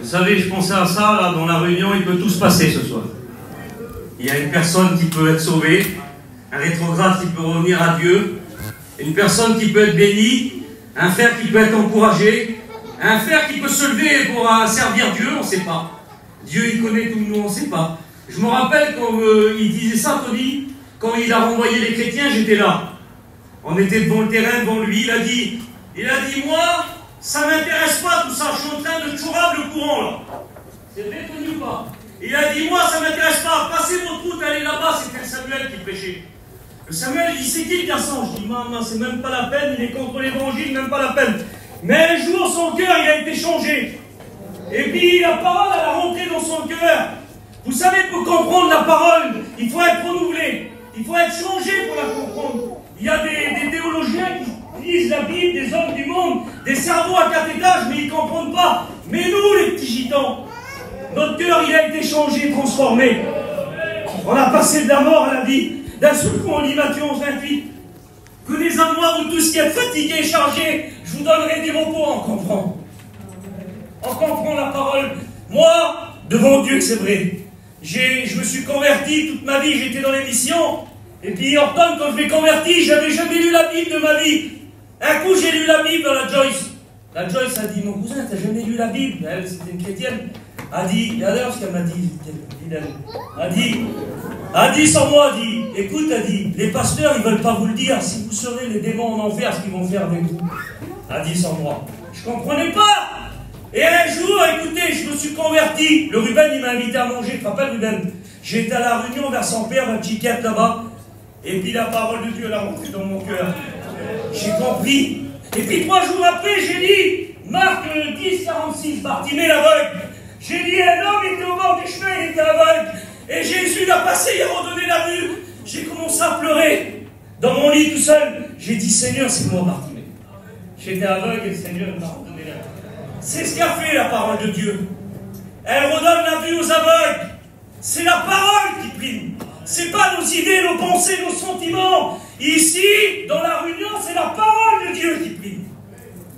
Vous savez, je pensais à ça, là, dans la réunion, il peut tout se passer ce soir. Il y a une personne qui peut être sauvée, un rétrograde qui peut revenir à Dieu, une personne qui peut être bénie, un frère qui peut être encouragé, un frère qui peut se lever pour servir Dieu, on ne sait pas. Dieu, il connaît tout, nous, on ne sait pas. Je me rappelle quand il disait ça, Tony, quand il a renvoyé les chrétiens, j'étais là. On était devant le terrain, devant lui, il a dit, moi, ça ne m'intéresse pas tout ça, je suis en train de chourab le courant, là. C'est vrai, Tony, ou pas? Il a dit, moi, ça ne m'intéresse pas, passez votre route, allez là-bas, c'était Samuel qui prêchait. Le Samuel, il dit, c'est qui le garçon? Je dis, maman, c'est même pas la peine, il est contre l'évangile, même pas la peine. Mais un jour, son cœur, il a été changé. Et puis, la parole, elle a rentré dans son cœur. Vous savez, pour comprendre la parole, il faut être renouvelé. Il faut être changé pour la comprendre. Il y a des théologiens qui lisent la Bible, des hommes du monde, des cerveaux à 4 étages, mais ils ne comprennent pas. Mais nous, les petits gitans, notre cœur, il a été changé, transformé. On a passé de la mort à la vie. D'un seul coup, on lit Matthieu 11, 28. Venez à moi, vous tous qui êtes fatigués et chargés, je vous donnerai du repos. On comprend. On comprend la parole. Moi, devant Dieu, c'est vrai. Je me suis converti toute ma vie, j'étais dans les missions. Et puis, Horton, quand je m'ai converti, j'avais jamais lu la Bible de ma vie. Un coup, j'ai lu la Bible dans la Joyce. La Joyce a dit, mon cousin, t'as jamais lu la Bible? Elle, c'était une chrétienne. A dit, et d'ailleurs, ce qu'elle m'a dit, a dit sans moi, a dit, écoute, a dit, les pasteurs, ils veulent pas vous le dire, si vous serez les démons en enfer, ce qu'ils vont faire avec vous. A dit sans moi. Je comprenais pas. Et un jour, écoutez, je me suis converti. Le Ruben, il m'a invité à manger. Tu te rappelles, Ruben? J'étais à la Réunion vers son père, ma petite quête là-bas. Et puis la parole de Dieu, elle a rentré dans mon cœur. J'ai compris. Et puis 3 jours après, j'ai dit, Marc 10, 46, Bartimée l'aveugle. J'ai dit, un homme était au bord du chemin, il était aveugle. Et Jésus l'a passé, il a redonné la vue. J'ai commencé à pleurer. Dans mon lit tout seul, j'ai dit, Seigneur, c'est moi, Bartimée. J'étais aveugle et le Seigneur m'a redonné la vue. C'est ce qu'a fait la parole de Dieu. Elle redonne la vue aux aveugles. C'est la parole qui prime. C'est pas nos idées, nos pensées, nos sentiments. Ici, dans la réunion, c'est la parole de Dieu qui prime.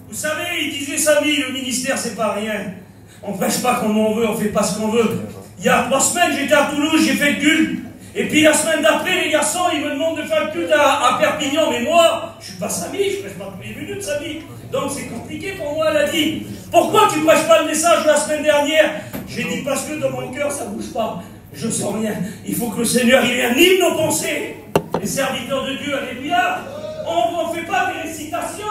Vous savez, il disait Samy, le ministère, c'est pas rien. On ne prêche pas comme on veut, on fait pas ce qu'on veut. Il y a 3 semaines, j'étais à Toulouse, j'ai fait le culte. Et puis la semaine d'après, les garçons, ils me demandent de faire le culte à Perpignan. Mais moi, je suis pas Samy, je prêche pas tous les minutes Samy. Donc c'est compliqué pour moi, elle a dit. Pourquoi tu ne prêches pas le message de la semaine dernière? J'ai dit parce que dans mon cœur, ça ne bouge pas. Je sens rien. Il faut que le Seigneur, il anime nos pensées. Les serviteurs de Dieu, alléluia. On ne fait pas des récitations.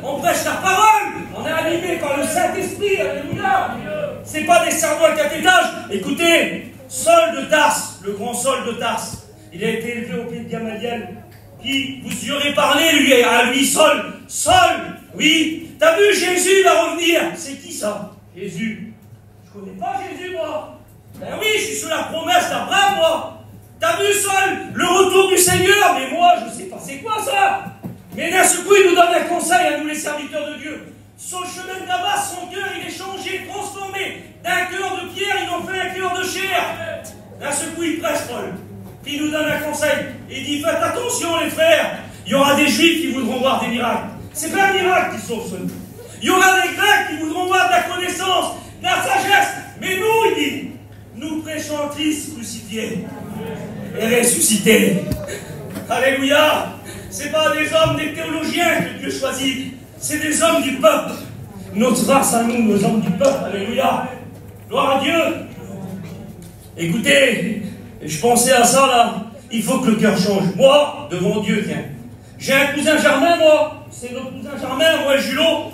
On prêche la parole. On est animé par le Saint-Esprit, alléluia. Ce n'est pas des cerveaux à 4 étages. Écoutez, Saul de Tarse, le grand Saul de Tarse, il a été élevé au pied de Gamaliel. Qui vous y aurez parlé, lui, à lui, Saul. Saul, oui. T'as vu, Jésus va revenir. C'est qui ça? Jésus. Je connais pas Jésus, moi. Ben oui, je suis sur la promesse d'Abraham, moi. T'as vu, Saul, le retour du Seigneur. Mais moi, je sais pas c'est quoi ça. Mais d'un seul coup, il nous donne un conseil à nous, les serviteurs de Dieu. Sur le chemin de Damas, son cœur, il est changé, transformé. D'un cœur de pierre, ils en fait un cœur de chair. D'un seul coup, il prêche, Paul. Puis il nous donne un conseil. Il dit, faites attention, les frères. Il y aura des Juifs qui voudront voir des miracles. C'est pas un miracle qui sauve ce nous. Il y aura des Grecs qui voudront voir de la connaissance, de la sagesse. Mais nous, il dit, nous prêchons Christ crucifié et ressuscité. Alléluia. C'est pas des hommes, des théologiens que Dieu choisit. C'est des hommes du peuple. Notre race à nous, nos hommes du peuple. Alléluia. Gloire à Dieu. Écoutez, je pensais à ça là. Il faut que le cœur change. Moi, devant Dieu, tiens. J'ai un cousin Germain, moi. C'est notre cousin Germain, moi, Julot.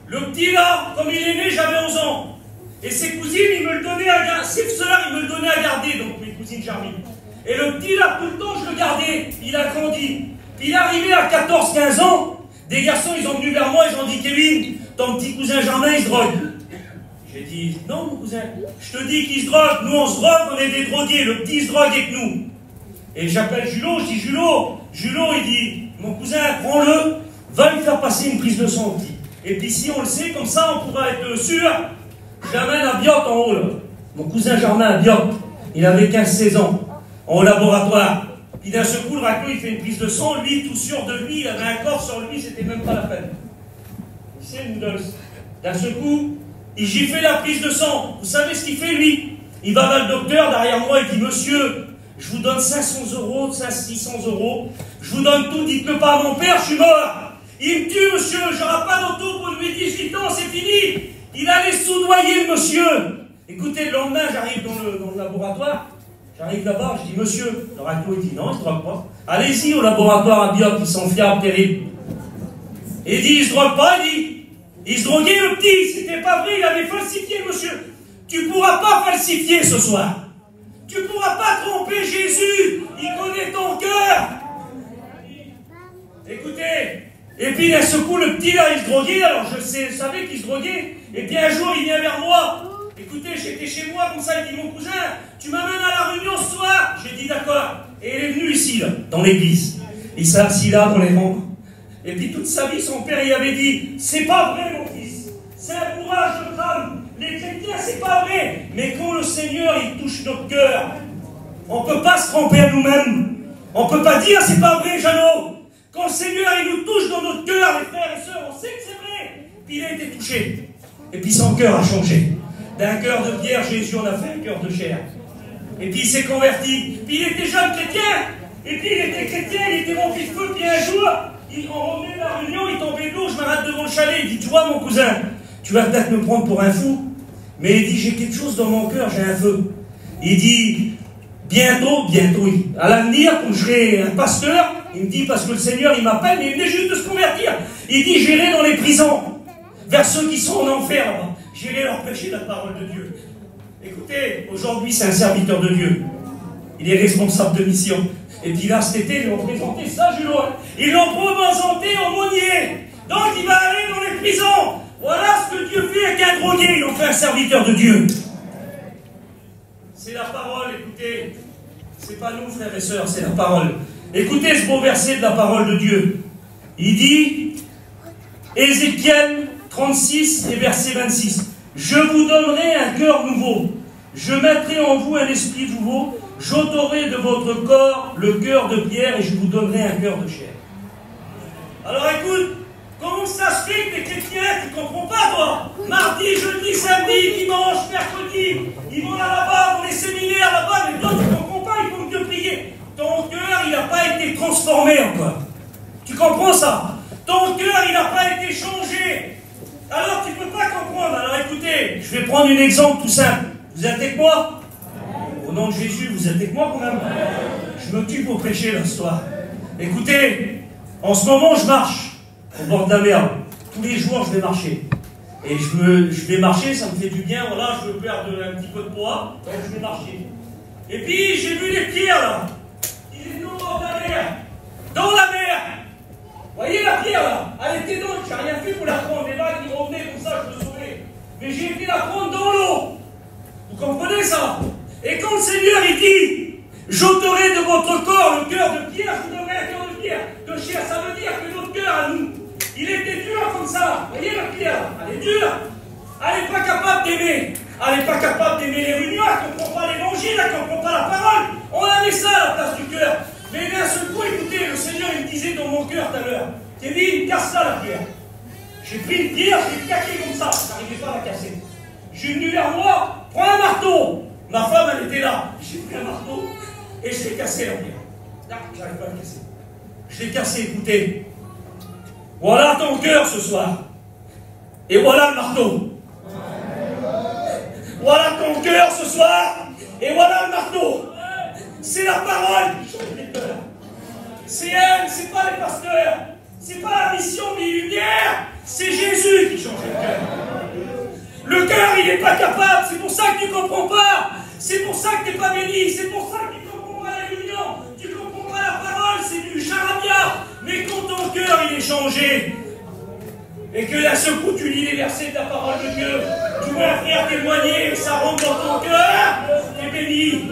Le petit là, comme il est né, j'avais 11 ans. Et ses cousines, ils me le donnaient à garder. Ses sœurs, ils me le donnaient à garder, donc mes cousines Germaine. Et le petit là, tout le temps, je le gardais. Il a grandi. Il est arrivé à 14-15 ans. Des garçons, ils ont venu vers moi, ils ont dit, Kevin, ton petit cousin Germain, il se drogue. J'ai dit, non, mon cousin, je te dis qu'il se drogue. Nous, on se drogue, on est des drogués. Le petit se drogue avec nous. Et j'appelle Julot, je dis, Julot, il dit, mon cousin, prends-le, va lui faire passer une prise de sang au petit. Et puis si on le sait, comme ça, on pourra être sûr. J'amène à Biot en haut, là. Mon cousin Germain à Biot, il avait 15-16 ans, au laboratoire. Puis d'un seul coup, le raclo, il fait une prise de sang, lui, tout sûr de lui, il avait un corps sur lui, c'était même pas la peine. C'est Noodles. D'un seul coup, J'y fais la prise de sang. Vous savez ce qu'il fait, lui? Il va voir le docteur derrière moi, il dit, monsieur, je vous donne 500 €, 600 €, je vous donne tout, dites-le pas à mon père, je suis mort. Il me tue, monsieur, j'aurai pas d'auto pour lui 18 ans, c'est fini. Il allait soudoyer le monsieur. Écoutez, le lendemain, j'arrive dans le laboratoire, j'arrive là-bas, je dis, monsieur, le raclo, il dit, non, il ne se drogue pas. Allez-y au laboratoire à Biot, ils sont fiables, terribles. Et il dit, il se drogue pas, il se droguait le petit, c'était pas vrai, il avait falsifié, monsieur. Tu ne pourras pas falsifier ce soir. Tu ne pourras pas tromper Jésus. Il connaît ton cœur. Écoutez. Et puis d'un seul coup, le petit là, il se droguait. Alors je savais qu'il se droguait. Et puis un jour, il vient vers moi. Écoutez, j'étais chez moi, comme ça, il dit, mon cousin, tu m'amènes à la réunion ce soir. J'ai dit, d'accord. Et il est venu ici, là, dans l'église. Il s'est assis là, dans les rangs. Et puis toute sa vie, son père, il avait dit, c'est pas vrai, mon fils. C'est un courage de crâne. Les chrétiens, c'est pas vrai. Mais quand le Seigneur, il touche notre cœur, on ne peut pas se tromper à nous-mêmes. On ne peut pas dire, c'est pas vrai, Jeannot. Quand le Seigneur, il nous touche dans notre cœur, les frères et sœurs, on sait que c'est vrai. Puis il a été touché. Et puis son cœur a changé. D'un cœur de pierre, Jésus en a fait un cœur de chair. Et puis il s'est converti. Puis il était jeune chrétien. Et puis il était chrétien, il était rempli de feu. Puis un jour, on revenait de la réunion, il tombait de l'eau, je m'arrête devant le chalet. Il dit, tu vois, mon cousin, tu vas peut-être me prendre pour un fou. Mais il dit, j'ai quelque chose dans mon cœur, j'ai un feu. Il dit, bientôt, à l'avenir, quand je serai un pasteur, il me dit, parce que le Seigneur, il m'appelle, mais il venait juste de se convertir. Il dit, j'irai dans les prisons, vers ceux qui sont en enfer là-bas. J'irai leur prêcher la parole de Dieu. Écoutez, aujourd'hui, c'est un serviteur de Dieu. Il est responsable de mission. Et puis là, cet été, ils l'ont présenté ça, Jules. Ils l'ont présenté aumônier. Donc, il va aller dans les prisons. Voilà ce que Dieu fait avec un drogué. Ils ont fait un serviteur de Dieu. C'est la parole, écoutez. C'est pas nous, frères et sœurs, c'est la parole. Écoutez ce beau verset de la parole de Dieu. Il dit, Ézéchiel 36 et verset 26. Je vous donnerai un cœur nouveau. Je mettrai en vous un esprit nouveau. J'ôterai de votre corps le cœur de pierre et je vous donnerai un cœur de chair. Alors écoute. Comment ça se fait que les chrétiens, tu ne comprends pas, toi? Mardi, jeudi, samedi, dimanche, mercredi, ils vont là-bas, dans les séminaires là-bas, mais toi, tu ne comprends pas, il faut que Dieu prie. Ton cœur, il n'a pas été transformé encore. Tu comprends ça? Ton cœur, il n'a pas été changé. Alors, tu ne peux pas comprendre. Alors, écoutez, je vais prendre un exemple tout simple. Vous êtes avec moi? Au nom de Jésus, vous êtes avec moi quand même? Je m'occupe pour prêcher là, ce soir. Écoutez, en ce moment, je marche au bord de la mer. Tous les jours, je vais marcher. Et je vais marcher, ça me fait du bien. Voilà, je veux perdre un petit peu de poids. Donc, je vais marcher. Et puis, j'ai vu les pierres, là. Ils étaient au bord de la mer. Dans la mer. Vous voyez la pierre, là? Elle était dans. J'ai rien fait pour la prendre. Les vagues, ils revenaient comme ça, je me sauvais. Mais j'ai été la prendre dans l'eau. Vous comprenez ça? Et quand le Seigneur, il dit, j'ôterai de votre corps le cœur de pierre, je vous donnerai un cœur de pierre. De chair, ça veut dire que notre cœur à nous, il était dur comme ça. Vous voyez la pierre, elle est dure. Elle n'est pas capable d'aimer. Elle n'est pas capable d'aimer les réunions, elle ne comprend pas l'évangile, elle ne comprend pas la parole. On a mis ça à la place du cœur. Mais d'un seul coup, écoutez, le Seigneur, il me disait dans mon cœur tout à l'heure, Kevin, casse ça la pierre. J'ai pris une pierre, je l'ai claquée comme ça, je n'arrivais pas à la casser. Je suis venu vers moi, prends un marteau. Ma femme, elle était là. J'ai pris un marteau et je l'ai cassé la pierre. Là, j'arrive pas à la casser. Je l'ai cassé, écoutez. Voilà ton cœur ce soir. Et voilà le marteau. Voilà ton cœur ce soir. Et voilà le marteau. C'est la parole qui change les cœurs. C'est elle, c'est pas les pasteurs. C'est pas la mission des lumières. C'est Jésus qui change les cœurs. Le cœur, il n'est pas capable. C'est pour ça que tu ne comprends pas. C'est pour ça que tu n'es pas béni. C'est pour ça que tu ne comprends pas la réunion. Tu ne comprends pas la parole. C'est du charabia. Mais quand ton cœur, il est changé, et que d'un seul coup, tu lis les versets de la parole de Dieu, tu vois un frère témoigner, ça rentre dans ton cœur, tu es béni.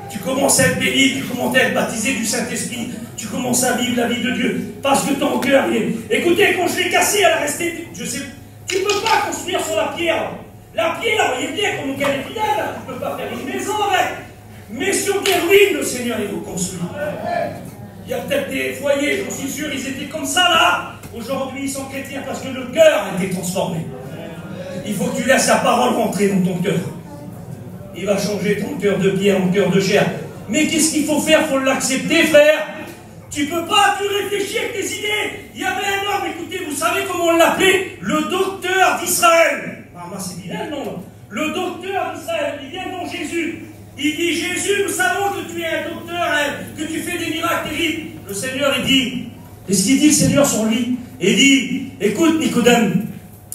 Tu commences à être béni, tu commences à être baptisé du Saint-Esprit, tu commences à vivre la vie de Dieu. Parce que ton cœur, il est... Écoutez, quand je l'ai cassé, elle a resté... Je sais... Tu ne peux pas construire sur la pierre. La pierre, vous voyez bien qu'on nous gagne fidèle, tu ne peux pas faire une maison avec. Mais sur des ruines, le Seigneur, il vous construit. Il y a peut-être des foyers, j'en suis sûr, ils étaient comme ça là. Aujourd'hui, ils sont chrétiens parce que le cœur a été transformé. Il faut que tu laisses la parole rentrer dans ton cœur. Il va changer ton cœur de pierre en cœur de chair. Mais qu'est-ce qu'il faut faire? Il faut l'accepter, frère. Tu ne peux pas tout réfléchir avec tes idées. Il y avait un homme, écoutez, vous savez comment on l'appelait? Le docteur d'Israël. Ah, moi, c'est bien, non? Le docteur d'Israël. Il vient dans Jésus. Il dit, Jésus, nous savons que tu es un docteur, hein, que tu fais des miracles terribles. Le Seigneur, il dit, qu'est-ce qu'il dit le Seigneur sur lui? Il dit, écoute, Nicodème,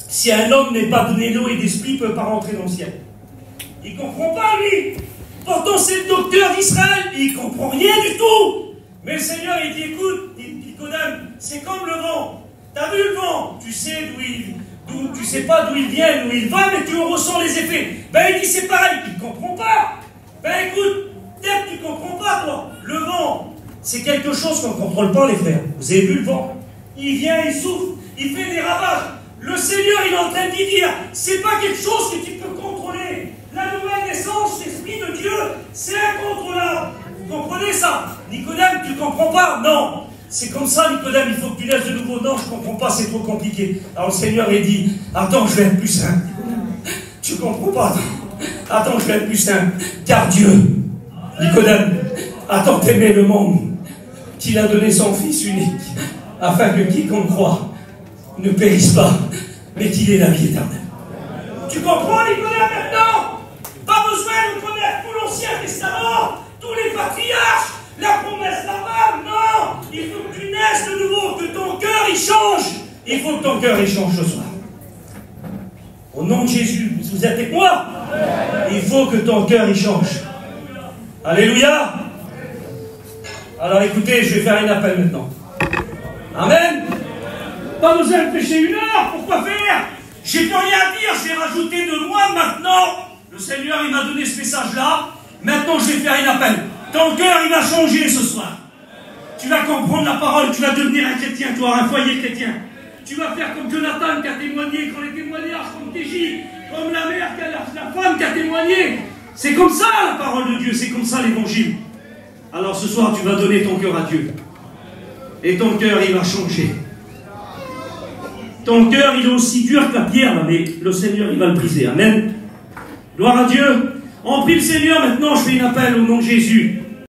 si un homme n'est pas donné d'eau et d'esprit, il ne peut pas rentrer dans le ciel. Il ne comprend pas, lui. Pourtant, c'est le docteur d'Israël. Il ne comprend rien du tout. Mais le Seigneur, il dit, écoute, Nicodème, c'est comme le vent. Tu as vu le vent? Tu sais tu sais pas d'où il vient, d'où il va, mais tu en ressens les effets. Ben, il dit, c'est pareil. Il ne comprend pas. Ben, écoute, peut-être tu ne comprends pas, toi. Le vent, c'est quelque chose qu'on ne contrôle pas, les frères. Vous avez vu le vent? Il vient, il souffle, il fait des ravages. Le Seigneur, il est en train de dire, c'est pas quelque chose que tu peux contrôler. La nouvelle naissance, l'Esprit de Dieu, c'est incontrôlable. Vous comprenez ça? Nicodème, tu ne comprends pas? Non. C'est comme ça, Nicodème, il faut que tu laisses de nouveau. Non, je ne comprends pas, c'est trop compliqué. Alors le Seigneur, il dit, attends, je vais être plus simple. Tu ne comprends pas? Attends, je vais être plus simple. Car Dieu, Nicodème, a tant aimé le monde qu'il a donné son Fils unique, afin que quiconque croit ne périsse pas, mais qu'il ait la vie éternelle. Tu comprends, Nicodème, maintenant? Pas besoin de connaître tout l'Ancien Testament, tous les patriarches, la promesse d'Abraham, non! Il faut que tu naisses de nouveau, que ton cœur il change. Il faut que ton cœur il change ce soir. Au nom de Jésus, vous êtes avec moi? Il faut que ton cœur il change. Alléluia! Alors écoutez, je vais faire un appel maintenant. Amen! Pas besoin de prêcher 1 heure, pourquoi faire? J'ai plus rien à dire, je vais rajouter de moi maintenant. Le Seigneur, il m'a donné ce message-là. Maintenant, je vais faire un appel. Ton cœur, il va changer ce soir. Tu vas comprendre la parole, tu vas devenir un chrétien, tu auras un foyer chrétien. Tu vas faire comme Jonathan qui a témoigné, comme les témoignages, comme Téji, comme la mère, la femme qui a témoigné. C'est comme ça la parole de Dieu, c'est comme ça l'évangile. Alors ce soir, tu vas donner ton cœur à Dieu. Et ton cœur, il va changer. Ton cœur, il est aussi dur que la pierre, là, mais le Seigneur, il va le briser. Amen. Gloire à Dieu. On prie le Seigneur, maintenant, je fais un appel au nom de Jésus.